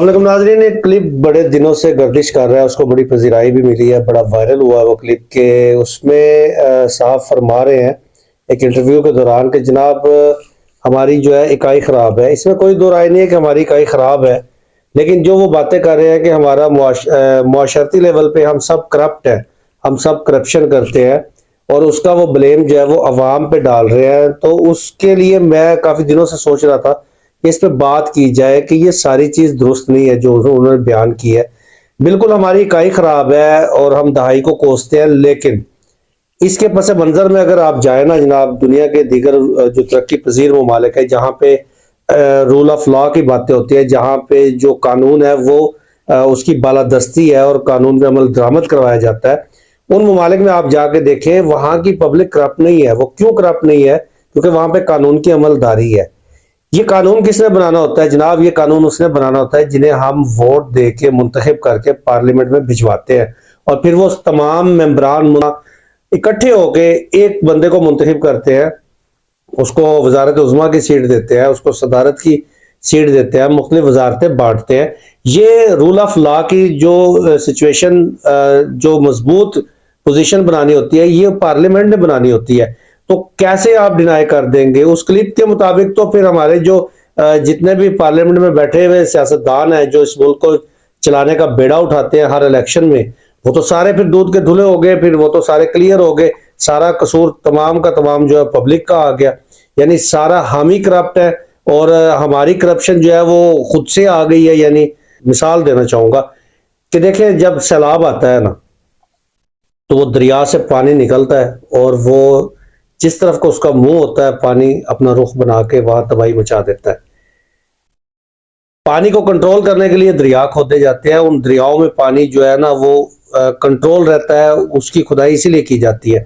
वालेकुम नाज़रीन, एक क्लिप बड़े दिनों से गर्दिश कर रहा है, उसको बड़ी पजीराई भी मिली है, बड़ा वायरल हुआ है वो क्लिप के। उसमें साहब फरमा रहे हैं एक इंटरव्यू के दौरान कि जनाब हमारी जो है इकाई ख़राब है। इसमें कोई दो राय नहीं है कि हमारी इकाई ख़राब है, लेकिन जो वो बातें कर रहे हैं कि हमारा मुआशरती लेवल पे हम सब करप्ट हैं, हम सब करप्शन करते हैं, और उसका वो ब्लेम जो है वो अवाम पे डाल रहे हैं। तो उसके लिए मैं काफ़ी दिनों से सोच रहा था कि इस पे बात की जाए कि ये सारी चीज़ दुरुस्त नहीं है जो उन्होंने बयान की है। बिल्कुल हमारी इकाई ख़राब है और हम दहाई को कोसते हैं, लेकिन इसके पस मंज़र में अगर आप जाए ना जनाब, दुनिया के दीगर जो तरक्की पजीर ममालिक है जहाँ पे रूल ऑफ लॉ की बातें होती है, जहाँ पे जो कानून है वो उसकी बालादस्ती है और कानून पे अमल दरामद करवाया जाता है, उन ममालिक में आप जाके देखें वहाँ की पब्लिक करप्ट नहीं है। वो क्यों करप्ट नहीं है? क्योंकि वहाँ पे कानून की अमलदारी है। ये कानून किसने बनाना होता है जनाब? ये कानून उसने बनाना होता है जिन्हें हम वोट दे के मुंतखब करके पार्लियामेंट में भिजवाते हैं, और फिर वो तमाम मेंबरान इकट्ठे होके एक बंदे को मुंतखब करते हैं, उसको वजारत उज़्मा की सीट देते हैं, उसको सदारत की सीट देते हैं, मुख्तलिफ वजारतें बांटते हैं। ये रूल ऑफ लॉ की जो सिचुएशन, जो मजबूत पोजीशन बनानी होती है, ये पार्लियामेंट ने बनानी होती है। तो कैसे आप डिनाई कर देंगे? उस क्लिप के मुताबिक तो फिर हमारे जो जितने भी पार्लियामेंट में बैठे हुए सियासतदान हैं जो इस मुल्क को चलाने का बेड़ा उठाते हैं हर इलेक्शन में, वो तो सारे फिर दूध के धुले हो गए, फिर वो तो सारे क्लियर हो गए। सारा कसूर तमाम का तमाम जो है पब्लिक का आ गया, यानी सारा हम ही करप्ट है और हमारी करप्शन जो है वो खुद से आ गई है। यानी मिसाल देना चाहूंगा कि देखें, जब सैलाब आता है ना तो वो दरिया से पानी निकलता है और वो जिस तरफ को उसका मुंह होता है पानी अपना रुख बना के वहां तबाही मचा देता है। पानी को कंट्रोल करने के लिए दरिया खोदे जाते हैं, उन दरियाओं में पानी जो है ना वो कंट्रोल रहता है, उसकी खुदाई इसीलिए की जाती है।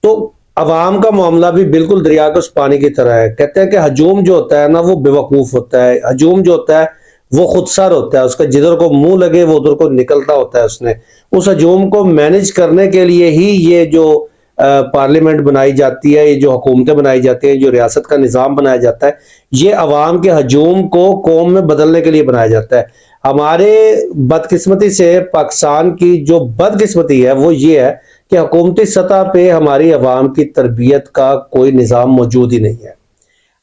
तो अवाम का मामला भी बिल्कुल दरिया के उस पानी की तरह है। कहते हैं कि हजूम जो होता है ना वो बेवकूफ होता है, हजूम जो होता है वो खुदसर होता है, उसका जिधर को मुंह लगे वो उधर को निकलता होता है। उसने उस हजूम को मैनेज करने के लिए ही ये जो पार्लियामेंट बनाई जाती है, ये जो हुकूमतें बनाई जाती हैं, जो रियासत का निज़ाम बनाया जाता है, ये अवाम के हजूम को कौम में बदलने के लिए बनाया जाता है। हमारे बदकिस्मती से पाकिस्तान की जो बदकिस्मती है वो ये है कि हुकूमती सतह पे हमारी अवाम की तरबियत का कोई निज़ाम मौजूद ही नहीं है।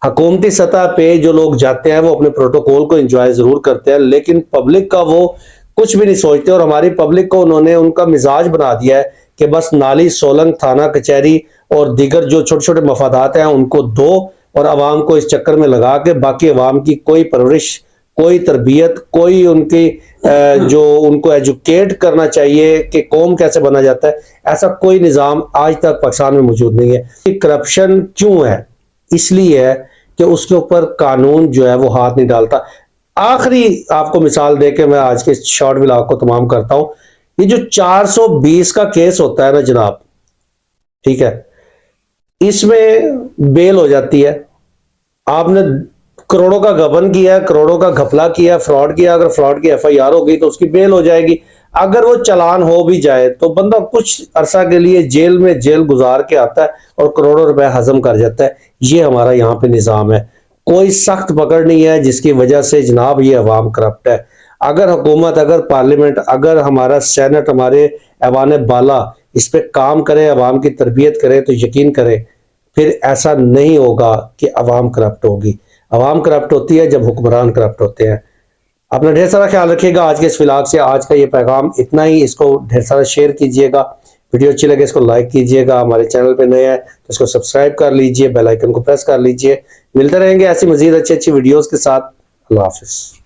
हुकूमती सतह पे जो लोग जाते हैं वो अपने प्रोटोकॉल को एंजॉय जरूर करते हैं, लेकिन पब्लिक का वो कुछ भी नहीं सोचते। और हमारी पब्लिक को उन्होंने उनका मिजाज बना दिया है कि बस नाली, सोलंग, थाना, कचहरी और दीगर जो छोटे छोटे मफादात हैं उनको दो, और अवाम को इस चक्कर में लगा के बाकी अवाम की कोई परवरिश, कोई तरबियत, कोई उनकी जो उनको एजुकेट करना चाहिए कि कौम कैसे बना जाता है, ऐसा कोई निज़ाम आज तक पाकिस्तान में मौजूद नहीं है। करप्शन क्यों है? इसलिए है कि उसके ऊपर कानून जो है वो हाथ नहीं डालता। आखिरी आपको मिसाल दे के मैं आज के शॉर्ट व्लॉग को तमाम करता हूं। ये जो 420 का केस होता है ना जनाब, ठीक है, इसमें बेल हो जाती है। आपने करोड़ों का गबन किया, करोड़ों का घपला किया, फ्रॉड किया, अगर फ्रॉड की एफआईआर हो गई तो उसकी बेल हो जाएगी। अगर वो चालान हो भी जाए तो बंदा कुछ अरसा के लिए जेल गुजार के आता है और करोड़ों रुपए हजम कर जाता है। ये हमारा यहाँ पे निज़ाम है, कोई सख्त पकड़ नहीं है, जिसकी वजह से जनाब ये अवाम करप्ट है। अगर हुकूमत, अगर पार्लियामेंट, अगर हमारा सेनेट, हमारे ऐवान बाला इस पे काम करे, अवाम की तरबियत करे, तो यकीन करें फिर ऐसा नहीं होगा कि अवाम करप्ट होगी। अवाम करप्ट होती है जब हुक्मरान करप्ट होते हैं। अपना ढेर सारा ख्याल रखिएगा। आज के इस व्लॉग से आज का ये पैगाम इतना ही। इसको ढेर सारा शेयर कीजिएगा, वीडियो अच्छी लगे इसको लाइक कीजिएगा, हमारे चैनल पे नए हैं तो इसको सब्सक्राइब कर लीजिए, बेल आइकन को प्रेस कर लीजिए। मिलते रहेंगे ऐसी मजीद अच्छी अच्छी वीडियोस के साथ। अल्लाह हाफिज।